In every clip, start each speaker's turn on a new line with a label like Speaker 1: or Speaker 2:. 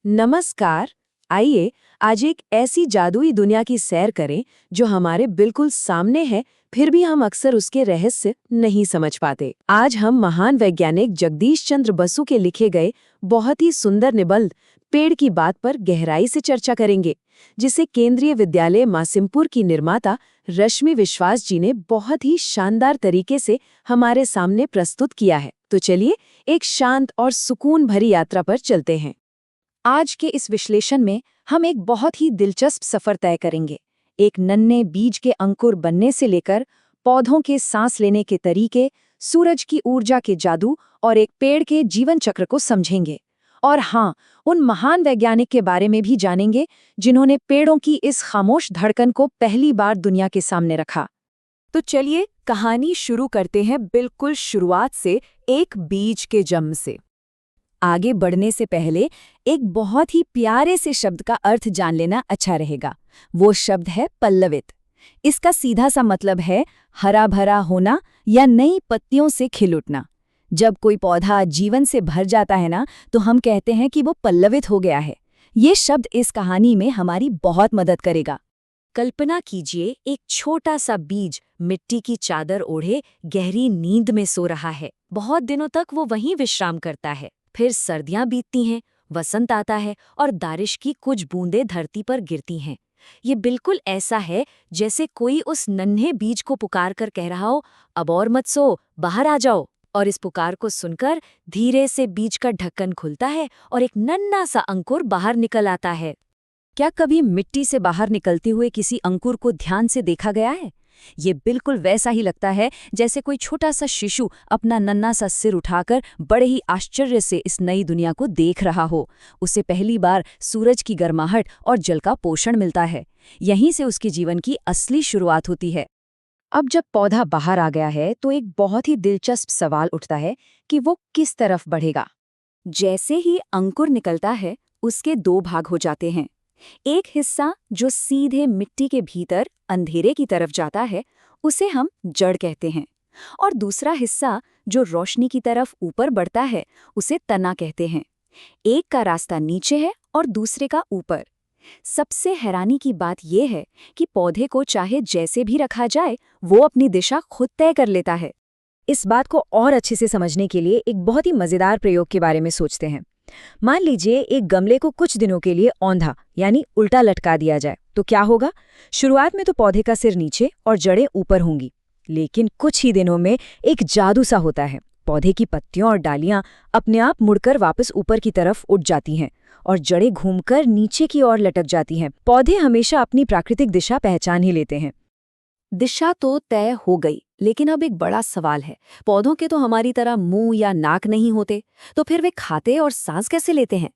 Speaker 1: नमस्कार। आइए आज एक ऐसी जादुई दुनिया की सैर करें जो हमारे बिल्कुल सामने है, फिर भी हम अक्सर उसके रहस्य नहीं समझ पाते। आज हम महान वैज्ञानिक जगदीश चंद्र बसु के लिखे गए बहुत ही सुंदर निबंध पेड़ की बात पर गहराई से चर्चा करेंगे, जिसे केंद्रीय विद्यालय मासिमपुर की निर्माता रश्मि विश्वास जी ने बहुत ही शानदार तरीके से हमारे सामने प्रस्तुत किया है। तो चलिए एक शांत और सुकून भरी यात्रा पर चलते हैं।
Speaker 2: आज के इस विश्लेषण में हम एक बहुत ही दिलचस्प सफर तय करेंगे। एक नन्हे बीज के अंकुर बनने से लेकर पौधों के सांस लेने के तरीके, सूरज की ऊर्जा के जादू और एक पेड़ के जीवन चक्र को समझेंगे। और हाँ, उन महान वैज्ञानिक के बारे में भी जानेंगे जिन्होंने पेड़ों की इस खामोश धड़कन को पहली बार दुनिया के सामने रखा। तो चलिए कहानी शुरू करते हैं बिल्कुल शुरुआत से, एक बीज के जन्म से। आगे बढ़ने से पहले एक बहुत ही प्यारे से शब्द का अर्थ जान लेना अच्छा रहेगा। वो शब्द है पल्लवित। इसका सीधा सा मतलब है हरा भरा होना या नई पत्तियों से खिल उठना। जब कोई पौधा जीवन से भर जाता है ना, तो हम कहते हैं कि वो पल्लवित हो गया है। ये शब्द इस कहानी में हमारी बहुत मदद करेगा। कल्पना कीजिए, एक छोटा सा बीज मिट्टी की चादर ओढ़े गहरी नींद में सो रहा है। बहुत दिनों तक वो वहीं विश्राम करता है। फिर सर्दियां बीतती हैं, वसंत आता है और बारिश की कुछ बूंदें धरती पर गिरती हैं। ये बिल्कुल ऐसा है जैसे कोई उस नन्हे बीज को पुकार कर कह रहा हो, अब और मत सो, बाहर आ जाओ। और इस पुकार को सुनकर धीरे से बीज का ढक्कन खुलता है और एक नन्हा सा अंकुर बाहर निकल आता है। क्या कभी मिट्टी से बाहर निकलते हुए किसी अंकुर को ध्यान से देखा गया है? ये बिल्कुल वैसा ही लगता है जैसे कोई छोटा सा शिशु अपना नन्हा सा सिर उठाकर बड़े ही आश्चर्य से इस नई दुनिया को देख रहा हो। उसे पहली बार सूरज की गर्माहट और जल का पोषण मिलता है। यहीं से उसके जीवन की असली शुरुआत होती है। अब जब पौधा बाहर आ गया है तो एक बहुत ही दिलचस्प सवाल उठता है कि वो किस तरफ बढ़ेगा। जैसे ही अंकुर निकलता है, उसके दो भाग हो जाते हैं। एक हिस्सा जो सीधे मिट्टी के भीतर अंधेरे की तरफ जाता है, उसे हम जड़ कहते हैं, और दूसरा हिस्सा जो रोशनी की तरफ ऊपर बढ़ता है, उसे तना कहते हैं। एक का रास्ता नीचे है और दूसरे का ऊपर। सबसे हैरानी की बात यह है कि पौधे को चाहे जैसे भी रखा जाए, वो अपनी दिशा खुद तय कर लेता है। इस बात को और अच्छे से समझने के लिए एक बहुत ही मजेदार प्रयोग के बारे में सोचते हैं। मान लीजिए एक गमले को कुछ दिनों के लिए औंधा यानी उल्टा लटका दिया जाए, तो क्या होगा? शुरुआत में तो पौधे का सिर नीचे और जड़ें ऊपर होंगी, लेकिन कुछ ही दिनों में एक जादू सा होता है। पौधे की पत्तियां और डालियां अपने आप मुड़कर वापस ऊपर की तरफ उठ जाती हैं और जड़ें घूमकर नीचे की ओर लटक जाती हैं। पौधे हमेशा अपनी प्राकृतिक दिशा पहचान ही लेते हैं। दिशा तो तय हो गई, लेकिन अब एक बड़ा सवाल है। पौधों के तो हमारी तरह मुंह या नाक नहीं होते, तो फिर वे खाते और सांस कैसे लेते हैं?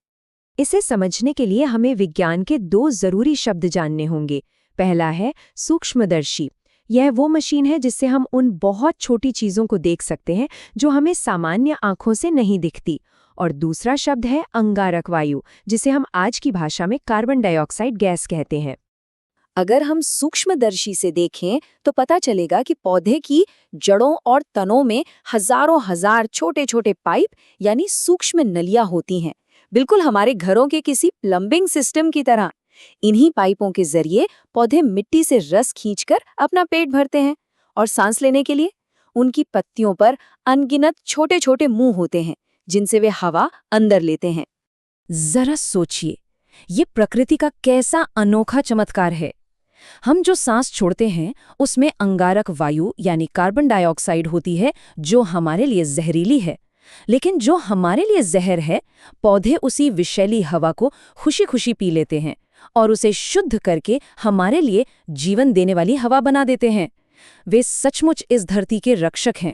Speaker 1: इसे समझने के लिए हमें विज्ञान के दो जरूरी शब्द जानने होंगे। पहला है सूक्ष्मदर्शी। यह वो मशीन है जिससे हम उन बहुत छोटी चीजों को देख सकते हैं जो हमें सामान्य आंखों से नहीं दिखती। और दूसरा शब्द है अंगारक वायु, जिसे हम आज की भाषा में कार्बन डाइऑक्साइड गैस कहते हैं।
Speaker 2: अगर हम सूक्ष्मदर्शी से देखें तो पता चलेगा कि पौधे की जड़ों और तनों में हजारों हजार छोटे छोटे पाइप यानी सूक्ष्म नलियां होती हैं, बिल्कुल हमारे घरों के किसी प्लम्बिंग सिस्टम की तरह। इन्हीं पाइपों के जरिए पौधे मिट्टी से रस खींचकर अपना पेट भरते हैं, और सांस लेने के लिए उनकी पत्तियों पर अनगिनत छोटे छोटे मुंह होते हैं जिनसे वे हवा अंदर लेते हैं। जरा सोचिए, ये प्रकृति का कैसा अनोखा चमत्कार है। हम जो सांस छोड़ते हैं उसमें अंगारक वायु यानी कार्बन डाइऑक्साइड होती है, जो हमारे लिए जहरीली है। लेकिन जो हमारे लिए जहर है, पौधे उसी विषैली हवा को खुशी खुशी पी लेते हैं और उसे शुद्ध करके हमारे लिए जीवन देने वाली हवा बना देते हैं। वे सचमुच इस धरती के रक्षक हैं।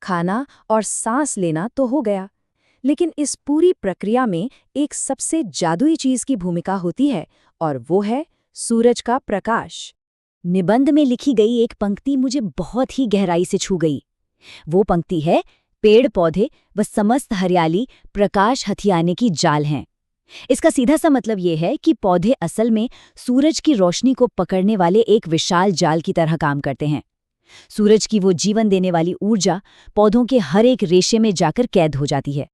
Speaker 2: खाना और सांस लेना तो हो गया, लेकिन इस पूरी प्रक्रिया में एक सबसे जादुई चीज की भूमिका होती है, और वो है सूरज का प्रकाश। निबंध में लिखी गई एक पंक्ति मुझे बहुत ही गहराई से छू गई। वो पंक्ति है, पेड़ पौधे व समस्त हरियाली प्रकाश हथियाने की जाल हैं। इसका सीधा सा मतलब ये है कि पौधे असल में सूरज की रोशनी को पकड़ने वाले एक विशाल जाल की तरह काम करते हैं। सूरज की वो जीवन देने वाली ऊर्जा पौधों के हर एक रेशे में जाकर कैद हो जाती है,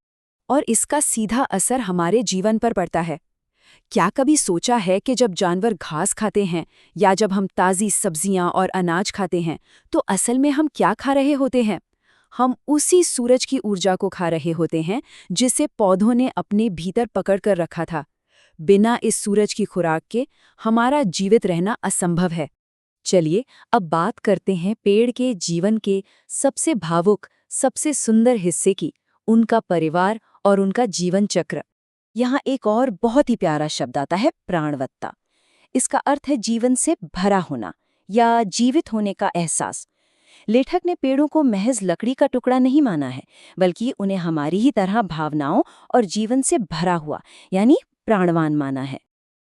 Speaker 2: और इसका सीधा असर हमारे जीवन पर पड़ता है। क्या कभी सोचा है कि जब जानवर घास खाते हैं या जब हम ताज़ी सब्जियां और अनाज खाते हैं तो असल में हम क्या खा रहे होते हैं? हम उसी सूरज की ऊर्जा को खा रहे होते हैं जिसे पौधों ने अपने भीतर पकड़ कर रखा था। बिना इस सूरज की खुराक के हमारा जीवित रहना असंभव है। चलिए अब बात करते हैं पेड़ के जीवन के सबसे भावुक, सबसे सुंदर हिस्से की, उनका परिवार और उनका जीवन चक्र। यहाँ एक और बहुत ही प्यारा शब्द आता है, प्राणवत्ता। इसका अर्थ है जीवन से भरा होना या जीवित होने का एहसास। लेखक ने पेड़ों को महज लकड़ी का टुकड़ा नहीं माना है, बल्कि उन्हें हमारी ही तरह भावनाओं और जीवन से भरा हुआ यानी प्राणवान माना है।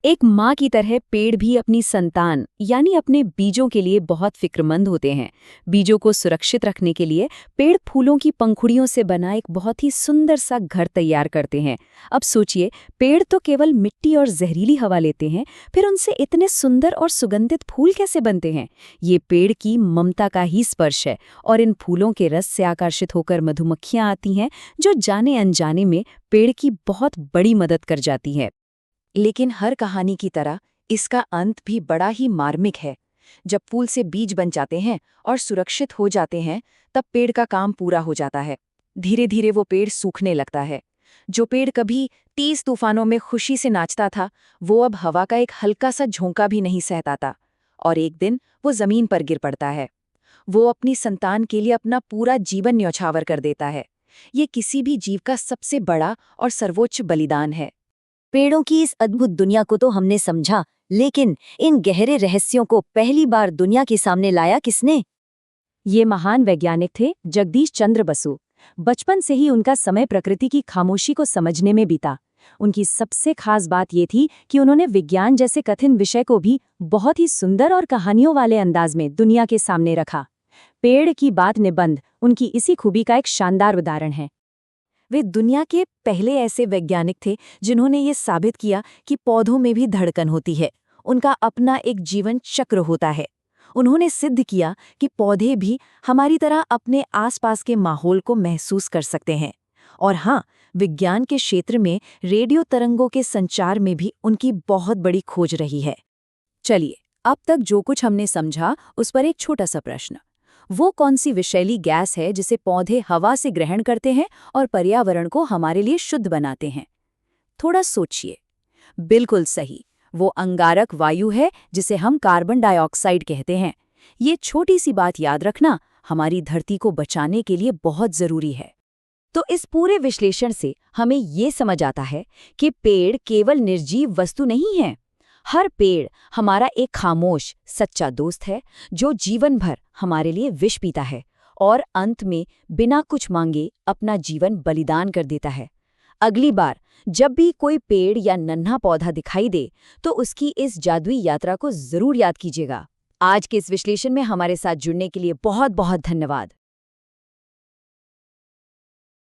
Speaker 2: एक माँ की तरह पेड़ भी अपनी संतान यानी अपने बीजों के लिए बहुत फिक्रमंद होते हैं। बीजों को सुरक्षित रखने के लिए पेड़ फूलों की पंखुड़ियों से बना एक बहुत ही सुंदर सा घर तैयार करते हैं। अब सोचिए, पेड़ तो केवल मिट्टी और जहरीली हवा लेते हैं, फिर उनसे इतने सुंदर और सुगंधित फूल कैसे बनते हैं? ये पेड़ की ममता का ही स्पर्श है। और इन फूलों के रस से आकर्षित होकर मधुमक्खियां आती हैं, जो जाने अनजाने में पेड़ की बहुत बड़ी मदद कर जाती है। लेकिन हर कहानी की तरह इसका अंत भी बड़ा ही मार्मिक है। जब फूल से बीज बन जाते हैं और सुरक्षित हो जाते हैं, तब पेड़ का काम पूरा हो जाता है। धीरे धीरे वो पेड़ सूखने लगता है। जो पेड़ कभी तेज तूफानों में खुशी से नाचता था, वो अब हवा का एक हल्का सा झोंका भी नहीं सहता था। और एक दिन वो जमीन पर गिर पड़ता है। वो अपनी संतान के लिए अपना पूरा जीवन न्यौछावर कर देता है। ये किसी भी जीव का सबसे बड़ा और सर्वोच्च बलिदान है। पेड़ों की इस अद्भुत दुनिया को तो हमने समझा, लेकिन इन गहरे रहस्यों को पहली बार दुनिया के सामने लाया किसने? ये महान वैज्ञानिक थे जगदीश चंद्र बसु। बचपन से ही उनका समय प्रकृति की खामोशी को समझने में बीता। उनकी सबसे खास बात ये थी कि उन्होंने विज्ञान जैसे कठिन विषय को भी बहुत ही सुंदर और कहानियों वाले अंदाज में दुनिया के सामने रखा। पेड़ की बात निबंध उनकी इसी खूबी का एक शानदार उदाहरण है। वे दुनिया के पहले ऐसे वैज्ञानिक थे जिन्होंने ये साबित किया कि पौधों में भी धड़कन होती है, उनका अपना एक जीवन चक्र होता है। उन्होंने सिद्ध किया कि पौधे भी हमारी तरह अपने आसपास के माहौल को महसूस कर सकते हैं। और हाँ, विज्ञान के क्षेत्र में रेडियो तरंगों के संचार में भी उनकी बहुत बड़ी खोज रही है। चलिए, अब तक जो कुछ हमने समझा उस पर एक छोटा सा प्रश्न। वो कौन सी विषैली गैस है जिसे पौधे हवा से ग्रहण करते हैं और पर्यावरण को हमारे लिए शुद्ध बनाते हैं? थोड़ा सोचिए। बिल्कुल सही, वो अंगारक वायु है जिसे हम कार्बन डाइऑक्साइड कहते हैं। ये छोटी सी बात याद रखना हमारी धरती को बचाने के लिए बहुत जरूरी है। तो इस पूरे विश्लेषण से हमें ये समझ आता है कि पेड़ केवल निर्जीव वस्तु नहीं है। हर पेड़ हमारा एक खामोश सच्चा दोस्त है जो जीवन भर हमारे लिए विष पीता है और अंत में बिना कुछ मांगे अपना जीवन बलिदान कर देता है। अगली बार जब भी कोई पेड़ या नन्हा पौधा दिखाई दे तो उसकी इस जादुई यात्रा को जरूर याद कीजिएगा। आज के इस विश्लेषण में हमारे साथ जुड़ने के लिए बहुत बहुत धन्यवाद।